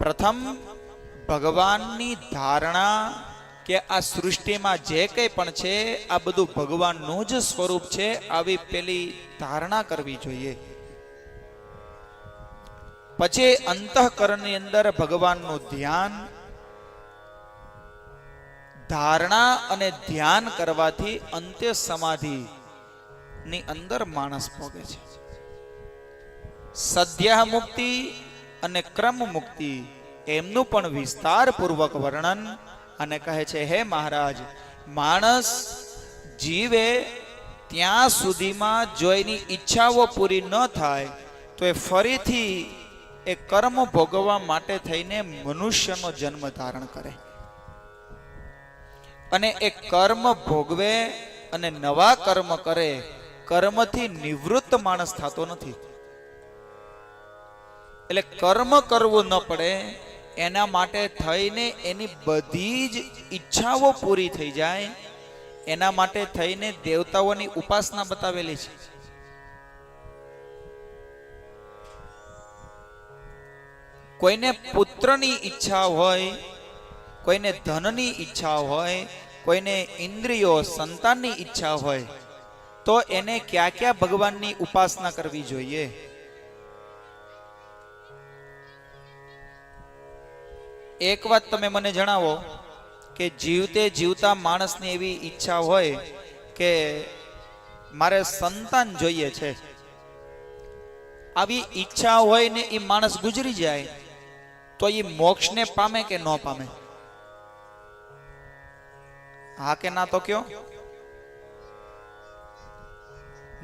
પ્રથમ ભગવાનની ધારણા કે આ સૃષ્ટિમાં જે કંઈ પણ છે આ બધું ભગવાનનું જ સ્વરૂપ છે, આવી પેલી ધારણા કરવી જોઈએ. પછી અંતઃકરણની અંદર ભગવાનનું ધ્યાન, ધારણા અને ધ્યાન કરવાથી અંત્ય સમાધિ ની અંદર માણસ ભોગે છે. સદ્યા મુક્તિ અને ક્રમ મુક્તિ એમનું પણ વિસ્તાર પૂર્વક વર્ણન અને કહે છે, હે મહારાજ, માણસ જીવે ત્યાં સુધીમાં જો એની ઈચ્છાઓ પૂરી ન થાય તો એ ફરીથી એ કર્મ ભોગવવા માટે થઈને મનુષ્યનો જન્મ ધારણ કરે અને એ કર્મ ભોગવે અને નવા કર્મ કરે. કર્મથી નિવૃત્ત માણસ થતો નથી. એટલે કર્મ કરવું ન પડે એના માટે થઈને એની બધી જ ઈચ્છાઓ પૂરી થઈ જાય એના માટે થઈને દેવતાઓની ઉપાસના બતાવેલી છે. કોઈને પુત્રની ઈચ્છા હોય, કોઈને ધનની ઈચ્છા હોય, કોઈને ઇન્દ્રિયો સંતાનની ઈચ્છા હોય તો એને ક્યાં ક્યાં ભગવાનની ઉપાસના કરવી જોઈએ? એક વાત તમે મને જણાવો કે જીવતે જીવતા માણસની એવી ઈચ્છા હોય કે મારે સંતાન જોઈએ છે, આવી ઈચ્છા હોય ને એ માણસ ગુજરી જાય તો એ મોક્ષને પામે કે ન પામે? હા કે ના તો કયો?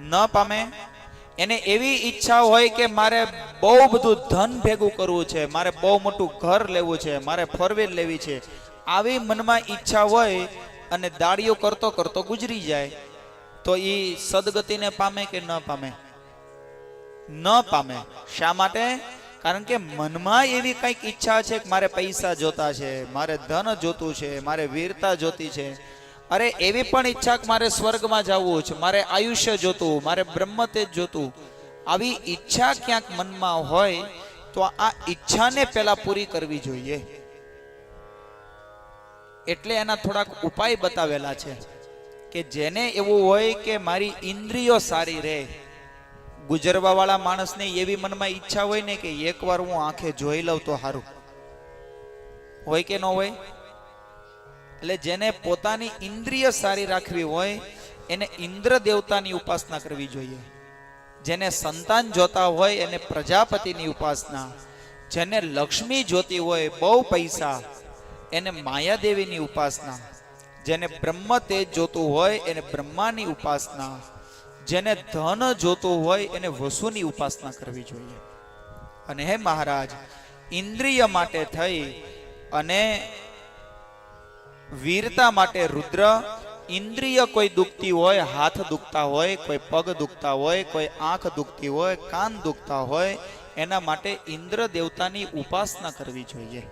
ન પામે. એને એવી ઈચ્છા હોય કે મારે બહુ બધું ધન ભેગું કરવું છે, મારે બહુ મોટું ઘર લેવું છે, મારે ફોર વ્હીલ લેવી છે, આવી મનમાં ઈચ્છા હોય અને દાડીઓ કરતો કરતો ગુજરી જાય તો એ સદગતિને પામે કે ન પામે? ન પામે. શા માટે? કારણ કે મનમાં એવી કંઈક ઈચ્છા છે કે મારે પૈસા જોતા છે, મારે ધન જોતું છે, મારે વીરતા જોતી છે. અરે એવી પણ ઈચ્છા કે મારે સ્વર્ગમાં જવું છે, મારે આયુષ્ય જોતું, મારે બ્રહ્મ તેજ જોતું. આવી ઈચ્છા ક્યાંક મનમાં હોય તો આ ઈચ્છાને પહેલા પૂરી કરવી જોઈએ. એટલે એના થોડાક ઉપાય બતાવેલા છે કે જેને એવું હોય કે મારી ઇન્દ્રિયો સારી રહે. ગુજરવા વાળા માણસને એવી મનમાં ઈચ્છા હોય ને કે એકવાર હું આંખે જોઈ લઉં તો સારું હોય કે ન હોય? એટલે જેને પોતાની ઇન્દ્રિય સારી રાખવી હોય એને ઇન્દ્ર દેવતાની ઉપાસના કરવી જોઈએ. જેને સંતાન જોતા હોય એને પ્રજાપતિની ઉપાસના, જેને લક્ષ્મી જોતી હોય બહુ પૈસા એને માયાદેવીની ઉપાસના, જેને બ્રહ્મ તેજ જોતું હોય એને બ્રહ્માની ઉપાસના, જેને ધન જોતું હોય એને વસુની ઉપાસના કરવી જોઈએ. અને હે મહારાજ, ઇન્દ્રિય માટે થઈ અને વીરતા માટે રુદ્ર, ઇન્દ્રિય કોઈ દુખતી હોય, હાથ દુખતા હોય, કોઈ પગ દુખતા હોય, કોઈ આંખ દુખતી હોય, કાન દુખતા હોય, એના માટે ઇન્દ્ર દેવતાની ઉપાસના કરવી જોઈએ.